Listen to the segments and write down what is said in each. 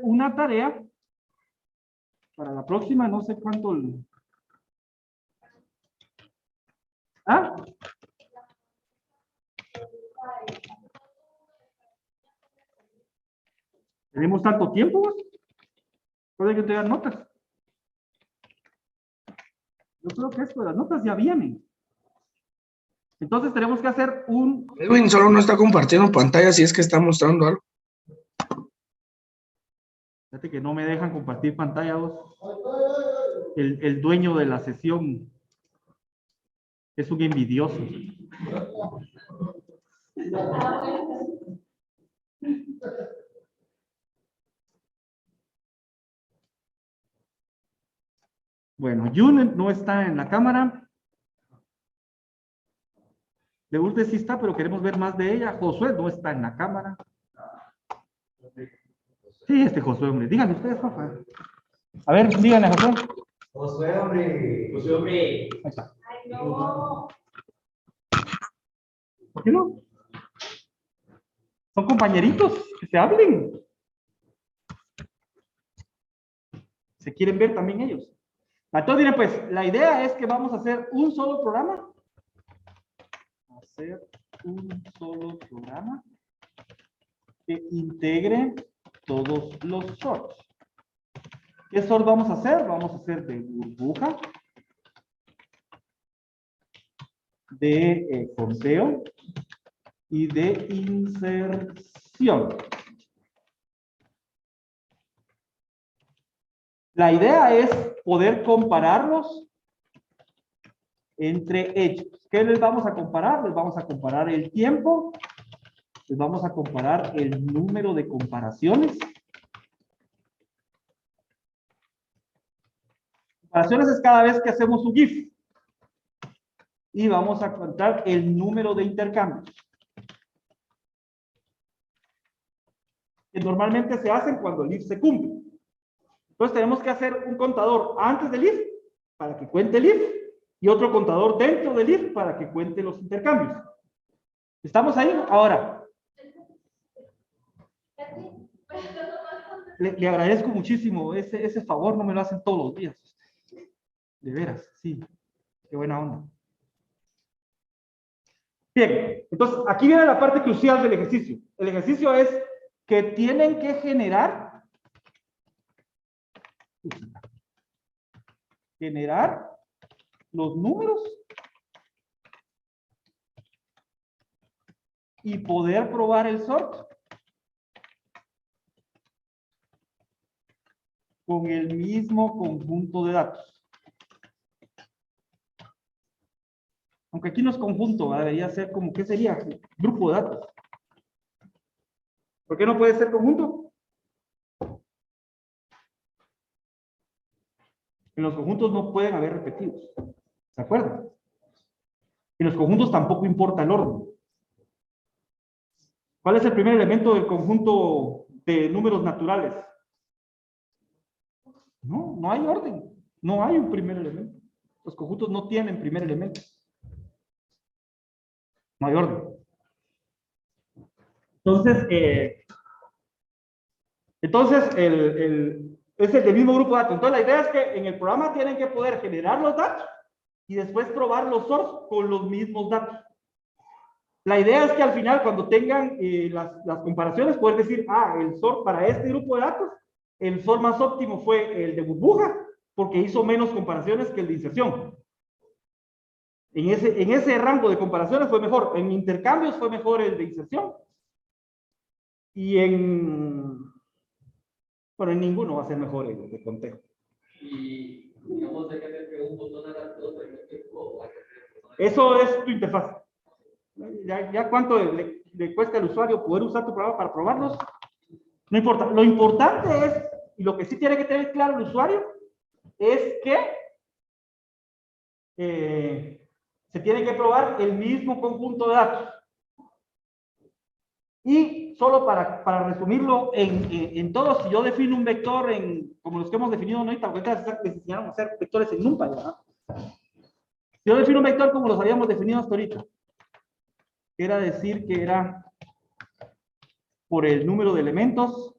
una tarea para la próxima, no sé cuánto. ¿Ah? ¿Tenemos tanto tiempo? Puede que te den notas. Yo creo que esto de las notas ya vienen. Entonces tenemos que hacer un... Edwin solo no está compartiendo pantalla si es que está mostrando algo. Fíjate que no me dejan compartir pantalla vos. El dueño de la sesión es un envidioso. Bueno, Jun no está en la cámara. De Lourdes sí está, pero queremos ver más de ella. Josué no está en la cámara. Sí, Josué, hombre. Díganme ustedes, papá. A ver, díganle, Josué. Josué, hombre. Josué, hombre. Ahí está. Ay, no. ¿Por qué no? Son compañeritos, que se hablen. Se quieren ver también ellos. Entonces, miren, pues, la idea es que vamos a hacer un solo programa. Hacer un solo programa que integre todos los sorts. ¿Qué sort vamos a hacer? Vamos a hacer de burbuja, de conteo y de inserción. La idea es poder compararlos entre ellos. ¿Qué les vamos a comparar? Les vamos a comparar el tiempo, les vamos a comparar el número de comparaciones. Comparaciones es cada vez que hacemos un GIF. Y vamos a contar el número de intercambios. Que normalmente se hacen cuando el if se cumple. Entonces tenemos que hacer un contador antes del if para que cuente el if y otro contador dentro del if para que cuente los intercambios. ¿Estamos ahí? Ahora. Le agradezco muchísimo ese favor, no me lo hacen todos los días. De veras, sí. Qué buena onda. Bien, entonces aquí viene la parte crucial del ejercicio. El ejercicio es que tienen que generar los números y poder probar el sort con el mismo conjunto de datos. Aunque aquí no es conjunto, debería ser como, ¿qué sería? Grupo de datos. ¿Por qué no puede ser conjunto? En los conjuntos no pueden haber repetidos. ¿Se acuerdan? En los conjuntos tampoco importa el orden. ¿Cuál es el primer elemento del conjunto de números naturales? No, no hay orden. No hay un primer elemento. Los conjuntos no tienen primer elemento. No hay orden. Entonces, es el del mismo grupo de datos. Entonces, la idea es que en el programa tienen que poder generar los datos y después probar los sorts con los mismos datos. La idea es que al final, cuando tengan las comparaciones, poder decir, el sort para este grupo de datos, el sort más óptimo fue el de burbuja, porque hizo menos comparaciones que el de inserción. En ese rango de comparaciones fue mejor. En intercambios fue mejor el de inserción. Y en ninguno va a ser mejor el de conteo. Y digamos, hay que hacer un botón adaptador. Eso es tu interfaz. Ya cuánto le cuesta al usuario poder usar tu programa para probarlos, no importa. Lo importante es, y lo que sí tiene que tener claro el usuario, es que se tiene que probar el mismo conjunto de datos. Y solo para resumirlo en todo, si yo defino un vector como los que hemos definido ahorita, ahorita les enseñaron a hacer vectores en NumPy, ¿verdad? Si yo defino un vector como los habíamos definido hasta ahorita, era decir que era por el número de elementos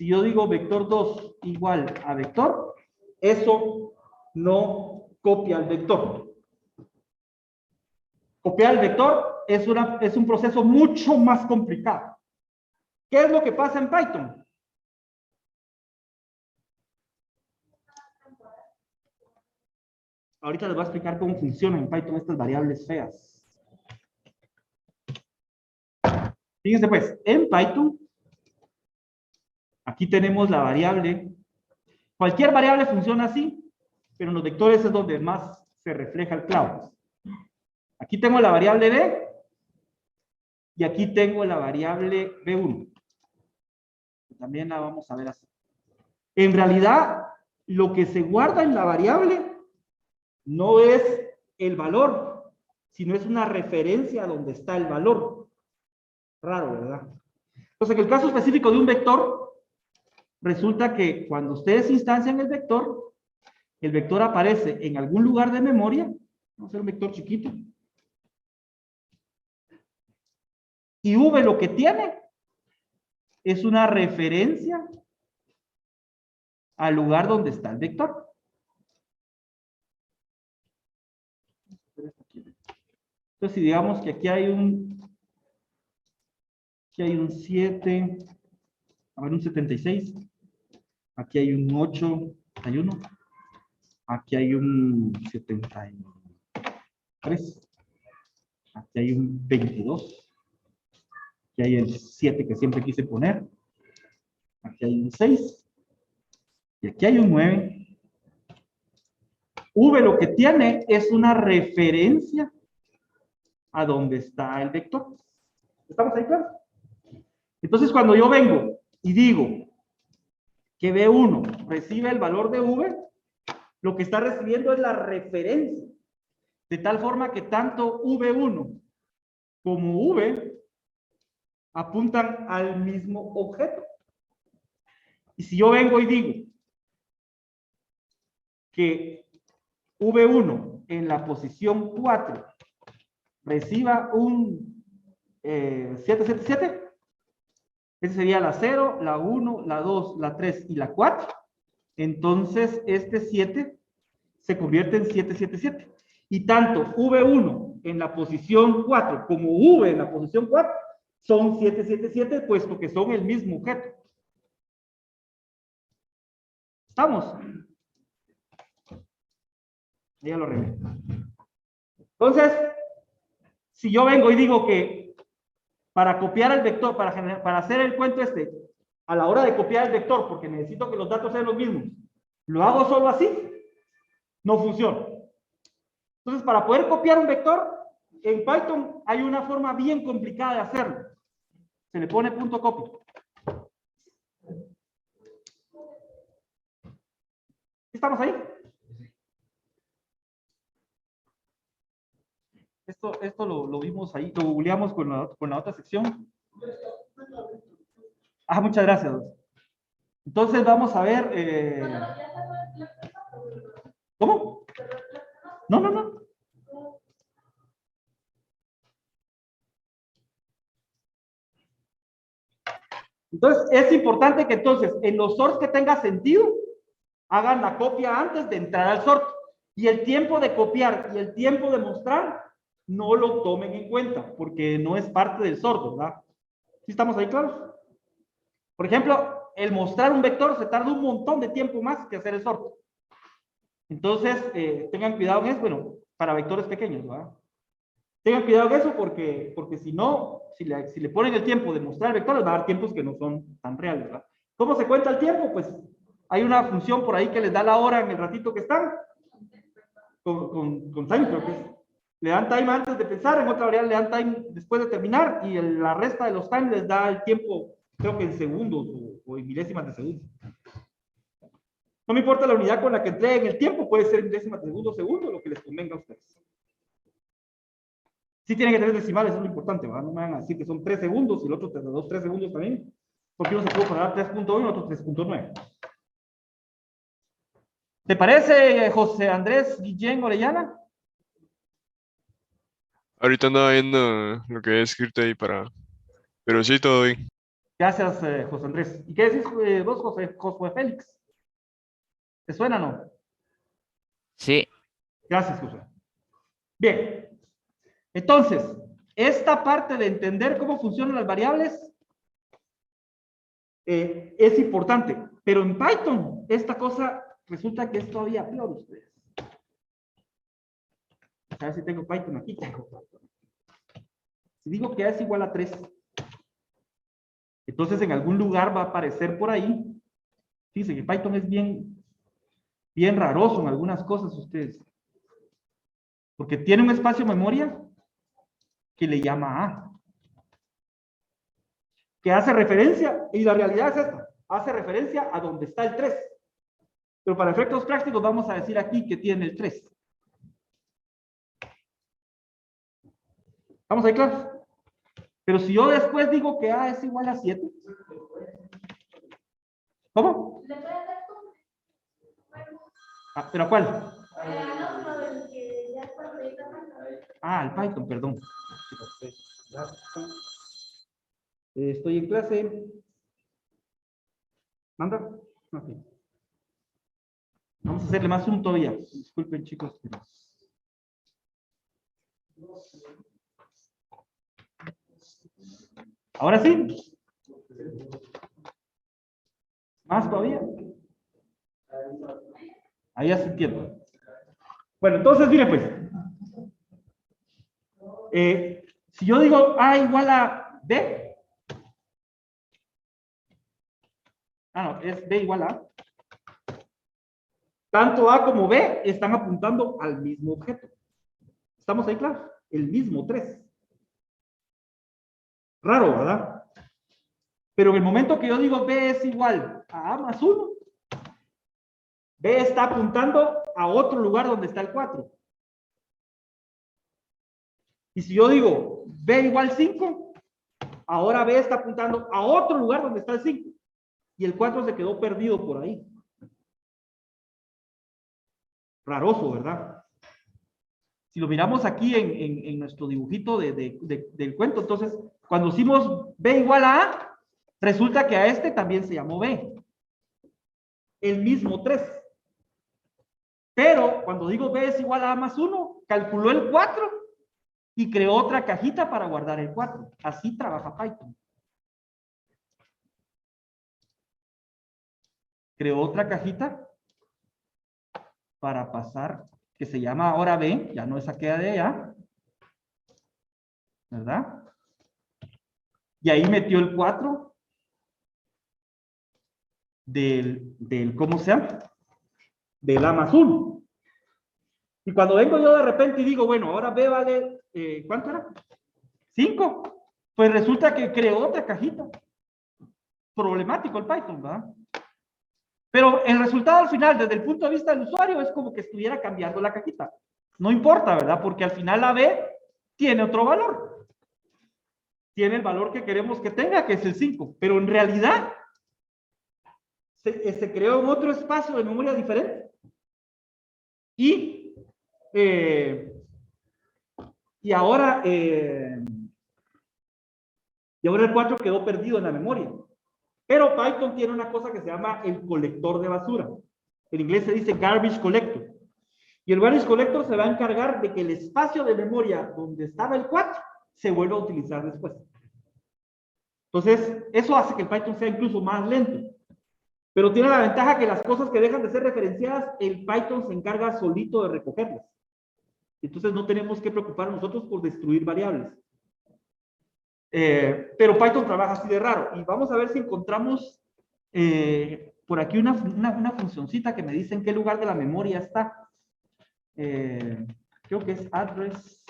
Si yo digo vector 2 igual a vector, eso no copia el vector. Copiar el vector es un proceso mucho más complicado. ¿Qué es lo que pasa en Python? Ahorita les voy a explicar cómo funcionan en Python estas variables feas. Fíjense pues, en Python, aquí tenemos la variable. Cualquier variable funciona así, pero en los vectores es donde más se refleja el clavo. Aquí tengo la variable b y aquí tengo la variable b1. También la vamos a ver así. En realidad, lo que se guarda en la variable no es el valor, sino es una referencia a donde está el valor. Raro, ¿verdad? Entonces, en el caso específico de un vector, resulta que cuando ustedes instancian el vector aparece en algún lugar de memoria. Vamos a hacer un vector chiquito. Y v lo que tiene es una referencia al lugar donde está el vector. Entonces, si digamos que aquí hay un 7, a ver, un 76, aquí hay un 81, aquí hay un 73, aquí hay un 22, aquí hay el 7 que siempre quise poner, aquí hay un 6, y aquí hay un 9. V lo que tiene es una referencia a donde está el vector. ¿Estamos ahí claros? Entonces, cuando yo vengo y digo que B1 recibe el valor de V, lo que está recibiendo es la referencia. De tal forma que tanto V1 como V apuntan al mismo objeto. Y si yo vengo y digo que V1 en la posición 4 reciba un 777, esa sería la 0, la 1, la 2, la 3 y la 4. Entonces, este 7 se convierte en 777. Y tanto V1 en la posición 4 como V en la posición 4 son 777, puesto que son el mismo objeto. ¿Estamos? Ya lo arreglé. Entonces, si yo vengo y digo que para copiar el vector, para hacer el cuento a la hora de copiar el vector, porque necesito que los datos sean los mismos, lo hago solo así, no funciona. Entonces, para poder copiar un vector, en Python hay una forma bien complicada de hacerlo. Se le pone punto copy. ¿Estamos ahí? Esto lo vimos ahí, lo googleamos con la otra sección. Ah, muchas gracias. Entonces vamos a ver. ¿Cómo? No. Entonces es importante que entonces en los sorts que tenga sentido, hagan la copia antes de entrar al sort. Y el tiempo de copiar y el tiempo de mostrar no lo tomen en cuenta, porque no es parte del sort, ¿verdad? ¿Sí estamos ahí claros? Por ejemplo, el mostrar un vector se tarda un montón de tiempo más que hacer el sort. Entonces, tengan cuidado en eso, bueno, para vectores pequeños, ¿verdad? Tengan cuidado en eso porque si no, si le ponen el tiempo de mostrar el vector, les va a dar tiempos que no son tan reales, ¿verdad? ¿Cómo se cuenta el tiempo? Pues hay una función por ahí que les da la hora en el ratito que están. Con time, creo que es. Le dan time antes de pensar, en otra variable le dan time después de terminar y la resta de los time les da el tiempo, creo que en segundos o en milésimas de segundo. No me importa la unidad con la que entreguen el tiempo, puede ser milésimas de segundo, lo que les convenga a ustedes. Sí tienen que tener decimales, eso es lo importante, ¿verdad? No me van a decir que son 3 segundos y el otro te da 3 segundos también, porque uno se puede poner 3.1 y otro 3.9. ¿Te parece, José Andrés Guillén Orellana? Ahorita andaba viendo lo que he escrito ahí para... Pero sí, todo bien. Gracias, José Andrés. ¿Y qué decís vos, Josué Félix? ¿Te suena o no? Sí. Gracias, José. Bien. Entonces, esta parte de entender cómo funcionan las variables es importante, pero en Python esta cosa resulta que es todavía peor ustedes. A ver si tengo Python aquí. Si digo que A es igual a 3, entonces en algún lugar va a aparecer por ahí. Fíjense que Python es bien raroso en algunas cosas ustedes. Porque tiene un espacio de memoria que le llama A. Que hace referencia, y la realidad es esta, hace referencia a donde está el 3. Pero para efectos prácticos vamos a decir aquí que tiene el 3. ¿Vamos ahí claros? Pero si yo después digo que A es igual a 7. ¿Cómo? Ah, ¿pero a cuál? Al Python, perdón. Estoy en clase. ¿Manda? Ok. Vamos a hacerle más zoom todavía. Disculpen, chicos. Ahora sí. ¿Más todavía? Ahí ya se entiende. Bueno, entonces, mire pues. Si yo digo A igual a B. No, es B igual a. Tanto A como B están apuntando al mismo objeto. ¿Estamos ahí claros? El mismo 3. Raro, ¿verdad? Pero en el momento que yo digo B es igual a A más 1, B está apuntando a otro lugar donde está el 4. Y si yo digo B igual 5, ahora B está apuntando a otro lugar donde está el 5. Y el 4 se quedó perdido por ahí. Raroso, ¿verdad? Si lo miramos aquí en nuestro dibujito del cuento, entonces, cuando hicimos B igual a A, resulta que a este también se llamó B. El mismo 3. Pero cuando digo B es igual a A más 1, calculó el 4 y creó otra cajita para guardar el 4. Así trabaja Python. Creó otra cajita para pasar, que se llama ahora B, ya no es aquella de allá, ¿verdad? Y ahí metió el 4 del ¿cómo se llama? Del A más 1. Y cuando vengo yo de repente y digo, bueno, ahora B vale, ¿cuánto era? 5. Pues resulta que creó otra cajita. Problemático el Python, ¿verdad? Pero el resultado al final, desde el punto de vista del usuario, es como que estuviera cambiando la cajita. No importa, ¿verdad? Porque al final la B tiene otro valor. Tiene el valor que queremos que tenga, que es el 5. Pero en realidad, se creó en otro espacio de memoria diferente. Y ahora el 4 quedó perdido en la memoria. Pero Python tiene una cosa que se llama el colector de basura. En inglés se dice garbage collector. Y el garbage collector se va a encargar de que el espacio de memoria donde estaba el 4 se vuelva a utilizar después. Entonces, eso hace que el Python sea incluso más lento. Pero tiene la ventaja que las cosas que dejan de ser referenciadas, el Python se encarga solito de recogerlas. Entonces no tenemos que preocuparnos nosotros por destruir variables. Pero Python trabaja así de raro. Y vamos a ver si encontramos por aquí una funcioncita que me dice en qué lugar de la memoria está. Creo que es address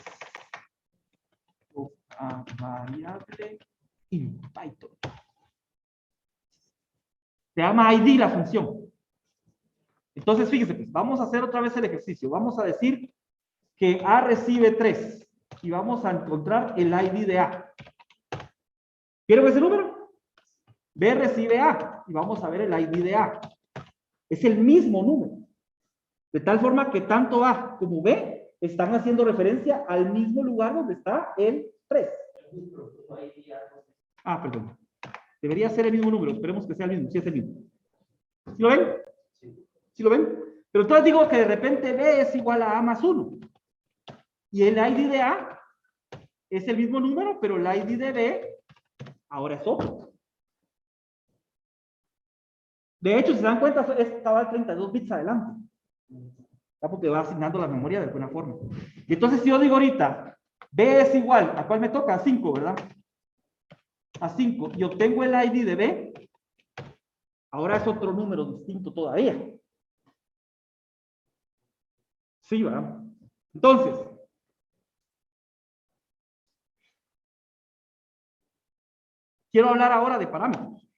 of a variable in Python. Se llama ID la función. Entonces, fíjense, pues, vamos a hacer otra vez el ejercicio. Vamos a decir que A recibe 3 y vamos a encontrar el ID de A. ¿Quieren ese número? B recibe A y vamos a ver el ID de A. Es el mismo número. De tal forma que tanto A como B están haciendo referencia al mismo lugar donde está el 3. Ah, perdón. Debería ser el mismo número, esperemos que sea el mismo, sí es el mismo. ¿Sí lo ven? ¿Sí lo ven? Pero entonces digo que de repente B es igual a A más 1. Y el ID de A es el mismo número, pero el ID de B ahora es otro. De hecho, si se dan cuenta, estaba 32 bits adelante. Porque va asignando la memoria de alguna forma. Y entonces si yo digo ahorita, B es igual, ¿a cuál me toca? A 5, ¿verdad? A 5. Y obtengo el ID de B. Ahora es otro número distinto todavía. Sí, ¿verdad? Entonces, quiero hablar ahora de parámetros.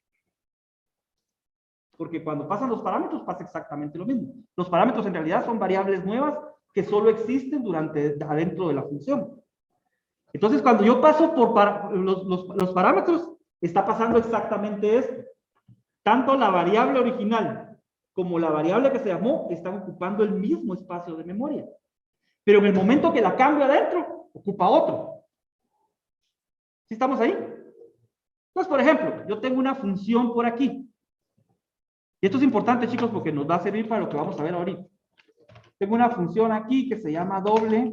Porque cuando pasan los parámetros pasa exactamente lo mismo. Los parámetros en realidad son variables nuevas que solo existen adentro de la función. Entonces, cuando yo paso por los parámetros, está pasando exactamente esto. Tanto la variable original como la variable que se llamó están ocupando el mismo espacio de memoria. Pero en el momento que la cambio adentro, ocupa otro. ¿Sí estamos ahí? Entonces, por ejemplo, yo tengo una función por aquí. Y esto es importante, chicos, porque nos va a servir para lo que vamos a ver ahorita. Tengo una función aquí que se llama doble,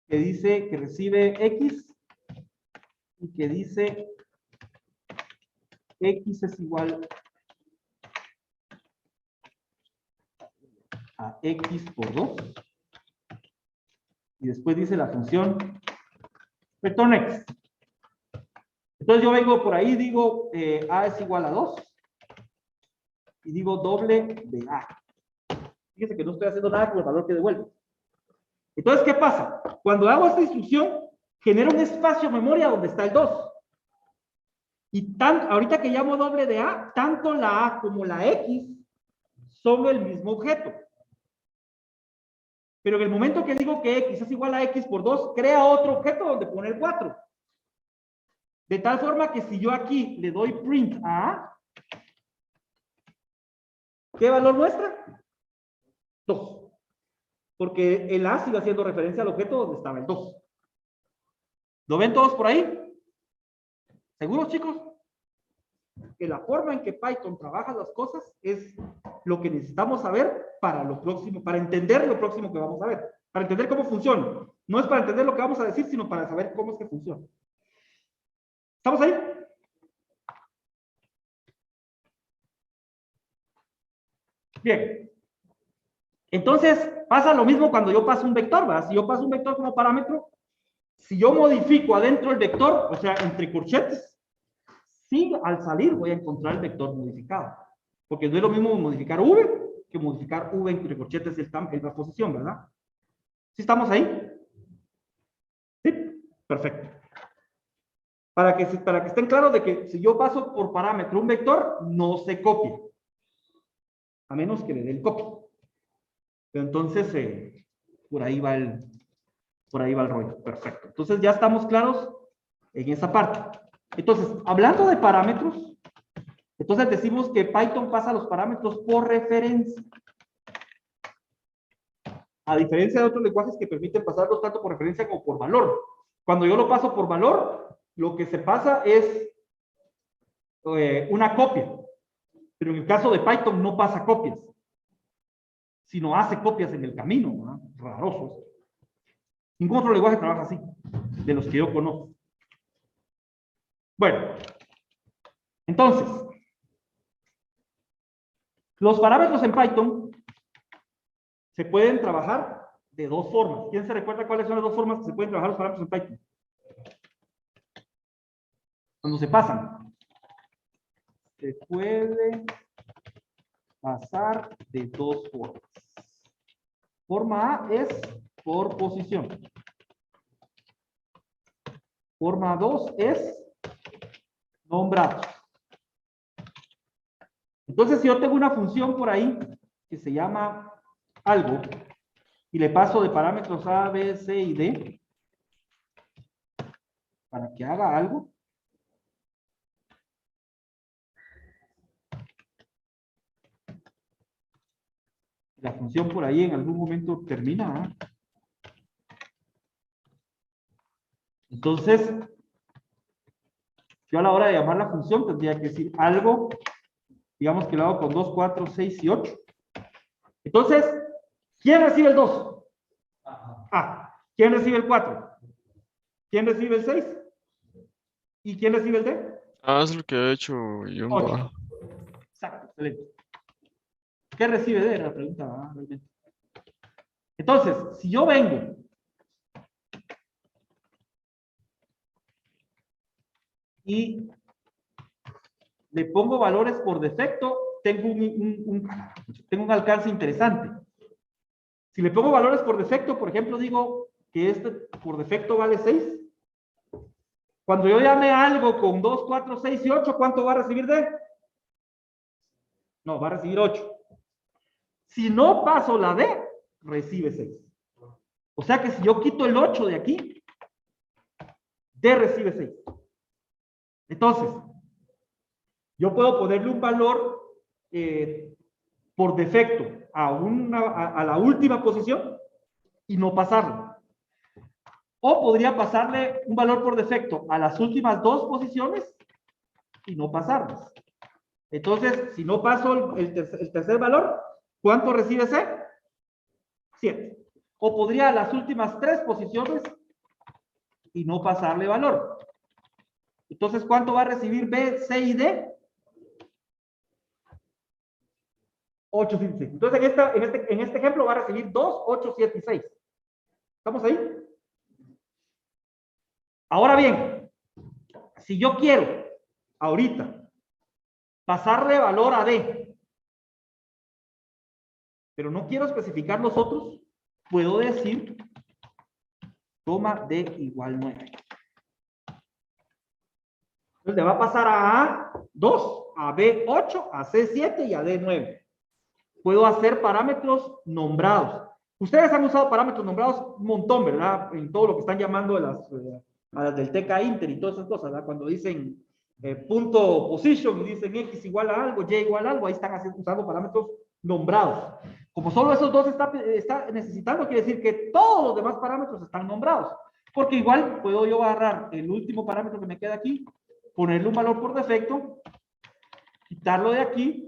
que dice que recibe X y que dice X es igual a X por 2. Y después dice la función return X. Entonces yo vengo por ahí, digo A es igual a 2. Y digo doble de A. Fíjense que no estoy haciendo nada con el valor que devuelvo. Entonces, ¿qué pasa? Cuando hago esta instrucción, genera un espacio memoria donde está el 2. Y ahorita que llamo doble de A, tanto la A como la X son el mismo objeto. Pero en el momento que digo que X es igual a X por 2, crea otro objeto donde pone el 4. De tal forma que si yo aquí le doy print a A, ¿qué valor muestra? 2. Porque el A sigue haciendo referencia al objeto donde estaba el 2. ¿Lo ven todos por ahí? ¿Seguros, chicos? Que la forma en que Python trabaja las cosas es lo que necesitamos saber para lo próximo, para entender lo próximo que vamos a ver, para entender cómo funciona. No es para entender lo que vamos a decir, sino para saber cómo es que funciona. ¿Estamos ahí? Bien. Entonces, pasa lo mismo cuando yo paso un vector, ¿verdad? Si yo paso un vector como parámetro, si yo modifico adentro el vector, o sea, entre corchetes, sí, al salir voy a encontrar el vector modificado. Porque no es lo mismo modificar V que modificar V entre corchetes en la posición, ¿verdad? ¿Sí estamos ahí? Sí, perfecto. Para que estén claros de que si yo paso por parámetro un vector, no se copia. A menos que le dé el copy. Pero entonces, por ahí va el rollo. Perfecto. Entonces ya estamos claros en esa parte. Entonces, hablando de parámetros, entonces decimos que Python pasa los parámetros por referencia. A diferencia de otros lenguajes que permiten pasarlos tanto por referencia como por valor. Cuando yo lo paso por valor, lo que se pasa es una copia. Pero en el caso de Python no pasa copias, sino hace copias en el camino, ¿no? Rarosos. Ningún otro lenguaje trabaja así, de los que yo conozco. Bueno, entonces, los parámetros en Python se pueden trabajar de dos formas. ¿Quién se recuerda cuáles son las dos formas que se pueden trabajar los parámetros en Python? Cuando se pasan. Se puede pasar de dos formas. Forma A es por posición. Forma 2 es nombrados. Entonces, si yo tengo una función por ahí que se llama algo y le paso de parámetros A, B, C y D para que haga algo, la función por ahí en algún momento termina, ¿eh? Entonces, Yo a la hora de llamar la función tendría que decir algo, digamos que lo hago con 2, 4, 6 y 8. Entonces, ¿quién recibe el 2? A. ¿Quién recibe el 4? ¿Quién recibe el 6? ¿Y quién recibe el D? Ah, es lo que ha hecho Jumbo. 8. Exacto, excelente. ¿Qué recibe D? Era la pregunta, ¿verdad? Realmente. Entonces, si yo vengo y le pongo valores por defecto, tengo un alcance interesante. Si le pongo valores por defecto, por ejemplo, digo que este por defecto vale 6. Cuando yo llame algo con 2, 4, 6 y 8, ¿cuánto va a recibir D? No, va a recibir 8. Si no paso la D, recibe 6. O sea que si yo quito el 8 de aquí, D recibe 6. Entonces, yo puedo ponerle un valor por defecto a la última posición y no pasarlo. O podría pasarle un valor por defecto a las últimas 2 posiciones y no pasarlas. Entonces, si no paso el tercer valor, ¿cuánto recibe C? 7. O podría a las últimas 3 posiciones y no pasarle valor. Entonces, ¿cuánto va a recibir B, C y D? 8, 7 y 6. Entonces, en este ejemplo va a recibir 2, 8, 7 y 6. ¿Estamos ahí? Ahora bien, si yo quiero ahorita pasarle valor a D, pero no quiero especificar los otros, puedo decir toma D igual 9. Entonces le va a pasar a A2, a B8, a C7 y a D9. Puedo hacer parámetros nombrados. Ustedes han usado parámetros nombrados un montón, ¿verdad? En todo lo que están llamando a las del TK Inter y todas esas cosas, ¿verdad? Cuando dicen punto position y dicen X igual a algo, Y igual a algo, ahí están usando parámetros nombrados. Como solo esos dos está necesitando, quiere decir que todos los demás parámetros están nombrados. Porque igual puedo yo agarrar el último parámetro que me queda aquí, ponerle un valor por defecto, quitarlo de aquí.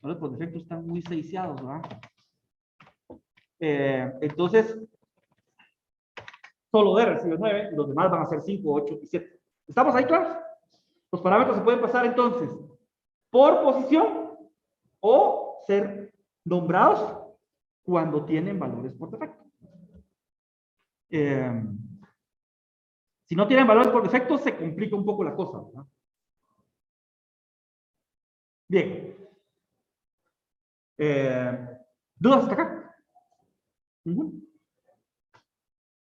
Los por defecto están muy seiseados, ¿verdad? Entonces, solo D recibe 9, y los demás van a ser 5, 8 y 7. ¿Estamos ahí claros? Los parámetros se pueden pasar entonces por posición o ser nombrados cuando tienen valores por defecto. Si no tienen valores por defecto, se complica un poco la cosa, ¿verdad? Bien. ¿Dudas hasta acá?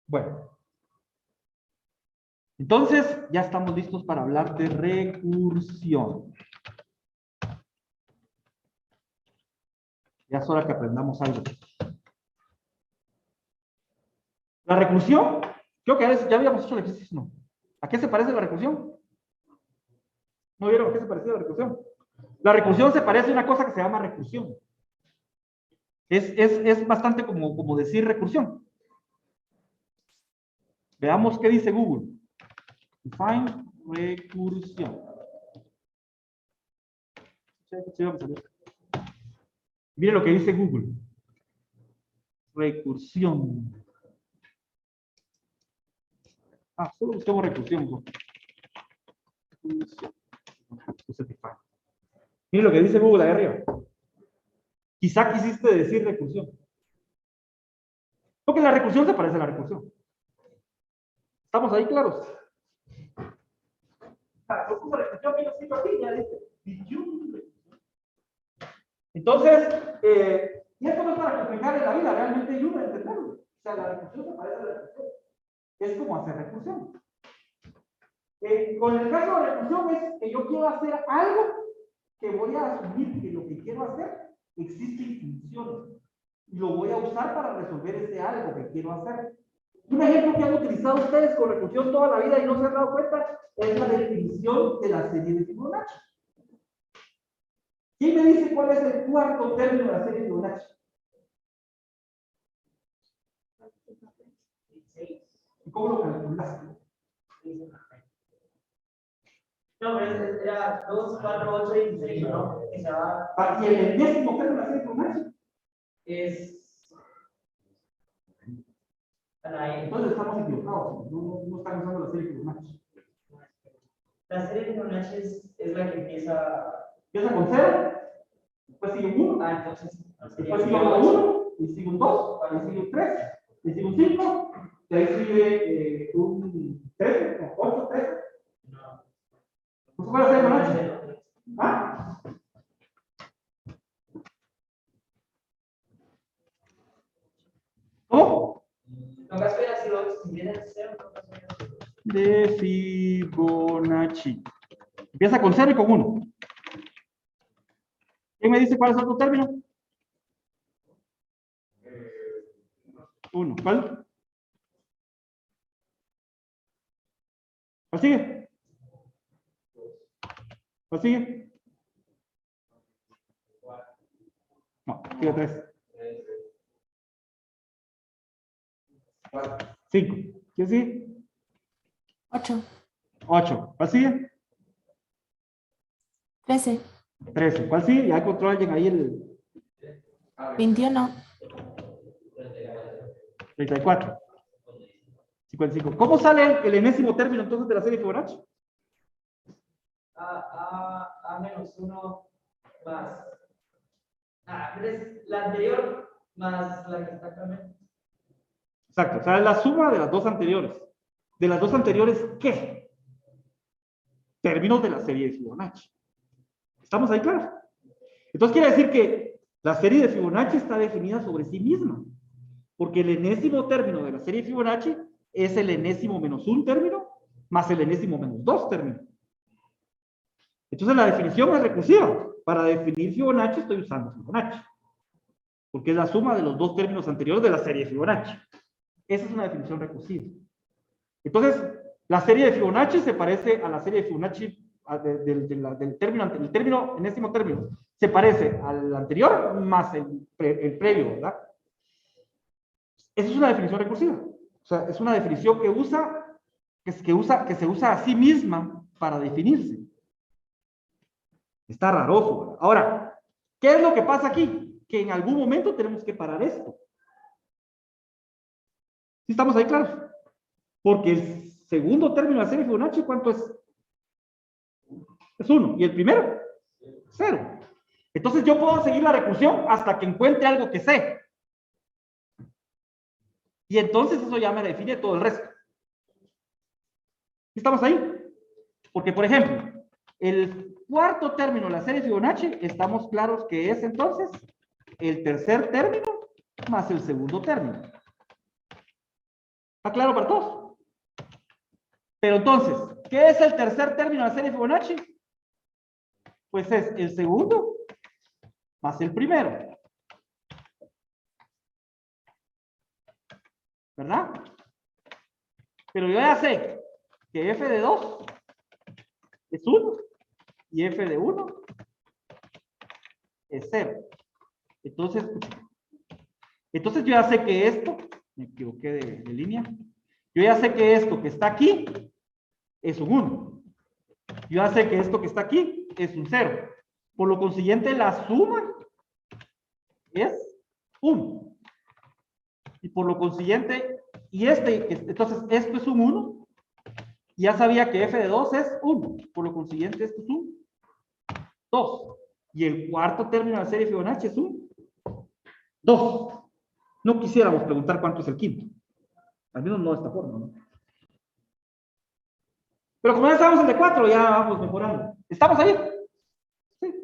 Bueno. Entonces, ya estamos listos para hablar de recursión. Ya es hora que aprendamos algo. La recursión, creo que ya habíamos hecho el ejercicio, ¿no? ¿A qué se parece la recursión? ¿No vieron a qué se parecía la recursión? La recursión se parece a una cosa que se llama recursión. Es bastante como decir recursión. Veamos qué dice Google. Define recursión. Mire lo que dice Google. Recursión. Solo busquemos recursión. Mire lo que dice Google ahí arriba. Quizá quisiste decir recursión. Porque la recursión se parece a la recursión. ¿Estamos ahí claros? Entonces, y esto no es para complicar en la vida, realmente ayuda a entenderlo. O sea, la recursión se parece a la recursión. Es como hacer recursión. Con el caso de recursión es que yo quiero hacer algo que voy a asumir que lo que quiero hacer existe y funciona. Y lo voy a usar para resolver ese algo que quiero hacer. Un ejemplo que han utilizado ustedes con recursión toda la vida y no se han dado cuenta es la definición de la serie de Fibonacci. ¿Quién me dice cuál es el cuarto término de la serie de Fibonacci? ¿Y cómo lo calculaste? No, pero era 2, 4, 8, 16, ¿no? Que se va. Y el enésimo término de la serie de Fibonacci Es. entonces estamos equivocados, no estamos usando la serie de Fibonacci. La serie de Fibonacci es la que empieza. Empieza con 0, después sigue un 1, Entonces. después sigue otro 1, y sigue un 2, y sigue un 3, y sigue un 5, y ahí sigue un 13, o 8, 13. ¿No se puede hacer Fibonacci? ¿Ah? ¿Cómo? No vas a ver así lo si viene de 0, no vas a ver así. De Fibonacci. Empieza con 0 y con 1. ¿Quién me dice cuál es otro término? 1. ¿Cuál? ¿Cuál sigue? ¿Cuál sigue? No, sigue 3. 5. ¿Quién sigue? 8, 8. ¿Cuál sigue? 13, 13. ¿Cuál sigue? Ya encontró alguien ahí el 21, 34. 55. ¿Cómo sale el enésimo término entonces de la serie Fibonacci? A menos 1 más. Es la anterior más la que está actualmente. Exacto. O sea, es la suma de las dos anteriores. ¿De las dos anteriores qué? Términos de la serie de Fibonacci. ¿Estamos ahí claros? Entonces quiere decir que la serie de Fibonacci está definida sobre sí misma. Porque el enésimo término de la serie de Fibonacci es el enésimo menos un término más el enésimo menos 2 término. Entonces la definición es recursiva. Para definir Fibonacci estoy usando Fibonacci. Porque es la suma de los dos términos anteriores de la serie de Fibonacci. Esa es una definición recursiva. Entonces, la serie de Fibonacci se parece a la serie de Fibonacci del término, enésimo término. Se parece al anterior más el previo, ¿verdad? Esa es una definición recursiva. O sea, es una definición que se usa a sí misma para definirse. Está raroso, ¿verdad? Ahora, ¿qué es lo que pasa aquí? Que en algún momento tenemos que parar esto. ¿Sí estamos ahí claros? Porque el segundo término de la serie Fibonacci, ¿cuánto es? Es 1. ¿Y el primero? 0. Entonces yo puedo seguir la recursión hasta que encuentre algo que sé. Y entonces eso ya me define todo el resto. ¿Sí estamos ahí? Porque, por ejemplo, el cuarto término de la serie Fibonacci, estamos claros que es entonces el tercer término más el segundo término. ¿Está claro para todos? Pero entonces, ¿qué es el tercer término de la serie Fibonacci? Pues es el segundo más el primero. ¿Verdad? Pero yo ya sé que f de 2 es 1 y f de 1 es 0. Entonces yo ya sé que esto, me equivoqué de línea, yo ya sé que esto que está aquí es un 1. Yo ya sé que esto que está aquí es un 0. Por lo consiguiente, la suma es 1. Y por lo consiguiente, entonces esto es un 1. Y ya sabía que f de 2 es 1. Por lo consiguiente, esto es un 2. Y el cuarto término de la serie Fibonacci es un 2. No quisiéramos preguntar cuánto es el quinto. Al menos no de esta forma, ¿no? Pero como ya estamos en el de 4, ya vamos mejorando. ¿Estamos ahí? Sí.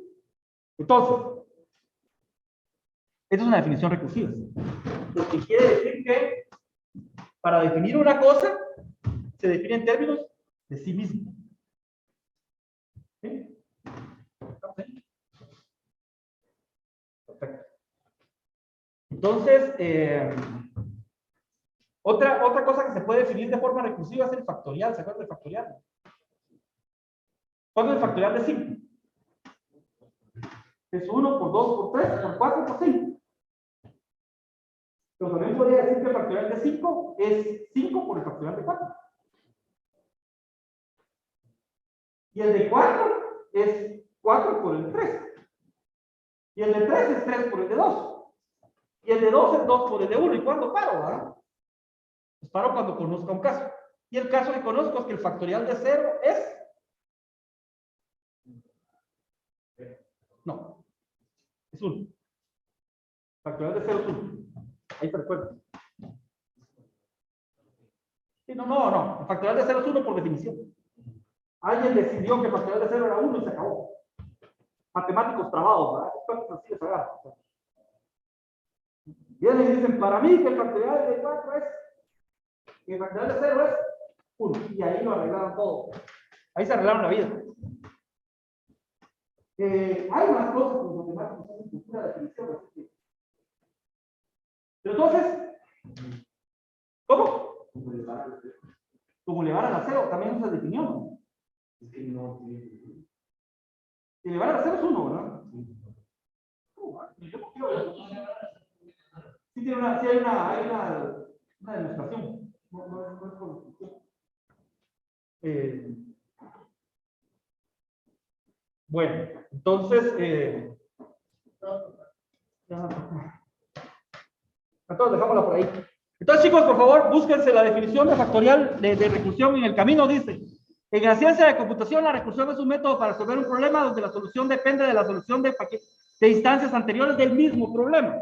Entonces, esta es una definición recursiva. Lo que quiere decir que para definir una cosa se define en términos de sí mismo. ¿Sí? ¿Estamos ahí? Perfecto. Entonces, otra cosa que se puede definir de forma recursiva es el factorial. ¿Se acuerdan del factorial? ¿Cuál es el factorial de 5? Es 1 por 2 por 3 por 4 por 5. Pero también podría decir que el factorial de 5 es 5 por el factorial de 4. Y el de 4 es 4 por el 3. Y el de 3 es 3 por el de 2. Y el de 2 es 2 por el de 1. ¿Y cuándo paro? ¿Verdad? Pues paro cuando conozca un caso. Y el caso que conozco es que el factorial de 0 es... No. Es 1. Factorial de 0 es 1. Ahí te recuerdo. Sí, no. El factorial de 0 es 1 por definición. Alguien decidió que el factorial de 0 era 1 y se acabó. Matemáticos trabados, ¿verdad? Cosas así les agarran. Vienen y dicen, para mí que el factorial de 4 es, que el factorial de 0 es 1. Y ahí lo arreglaron todo. Ahí se arreglaron la vida. Hay unas cosas que los matemáticos son cultura de definición. Así que... Pero entonces, ¿cómo? Como elevar a la 0 también se definió, ¿no? Es que no. Elevar a la 0 es 1, ¿verdad? Sí, tiene una, sí hay una demostración. No es por discusión. Bueno, entonces, entonces dejámosla por ahí. Entonces, chicos, por favor, búsquense la definición de factorial de recursión en el camino. Dice, en la ciencia de computación, la recursión es un método para resolver un problema donde la solución depende de la solución de instancias anteriores del mismo problema.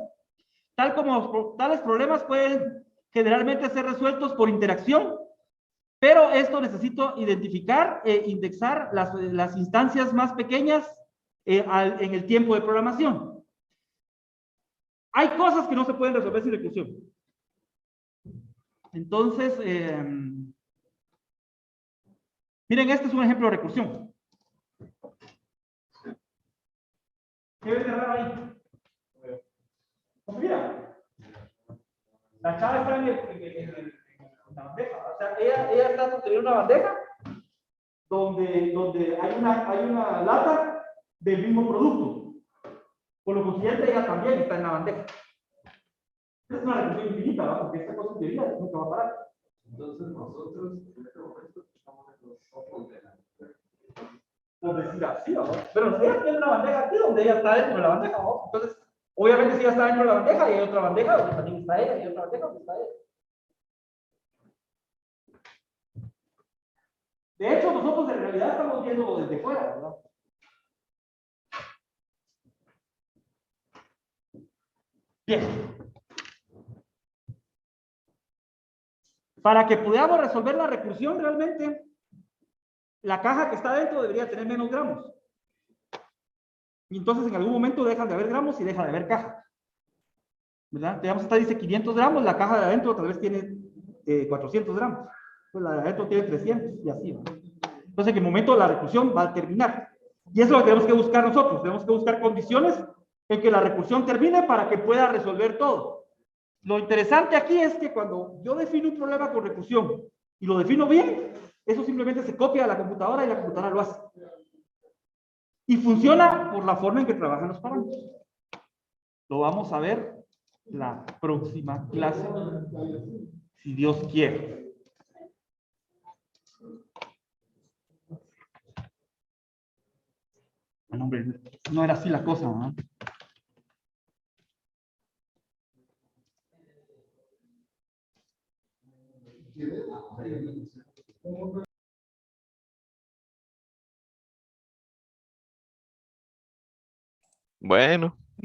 Tales problemas pueden generalmente ser resueltos por interacción, pero esto necesito identificar e indexar las instancias más pequeñas en el tiempo de programación. Hay cosas que no se pueden resolver sin recursión. Entonces, miren, este es un ejemplo de recursión. ¿Qué ves de raro ahí? Pues mira, la chava está en la bandeja. O sea, ella está sosteniendo una bandeja donde hay una lata del mismo producto. Por lo consiguiente, ella también está en la bandeja. Es una recursión infinita, ¿no? Porque esta cosa en teoría nunca va a parar. Entonces nosotros en este momento estamos en los ojos de la... Por decir así, ¿no? Pero ella tiene una bandeja aquí donde ella está dentro de la bandeja, ¿no? Entonces, obviamente si ella está dentro de la bandeja y hay otra bandeja donde también está ella y otra bandeja donde está ella. De hecho, nosotros en realidad estamos viéndolo desde fuera, ¿verdad? Bien. Para que podamos resolver la recursión realmente, la caja que está dentro debería tener menos gramos. Y entonces en algún momento dejan de haber gramos y deja de haber caja. ¿Verdad? Digamos, esta dice 500 gramos, la caja de adentro tal vez tiene 400 gramos. Pues la de adentro tiene 300 y así, ¿verdad? Entonces en el momento la recursión va a terminar. Y eso es lo que tenemos que buscar nosotros. Tenemos que buscar condiciones en que la recursión termine para que pueda resolver todo. Lo interesante aquí es que cuando yo defino un problema con recursión y lo defino bien, eso simplemente se copia a la computadora y la computadora lo hace. Y funciona por la forma en que trabajan los parámetros. Lo vamos a ver la próxima clase, si Dios quiere. Bueno, hombre, no era así la cosa, ¿no? Bueno.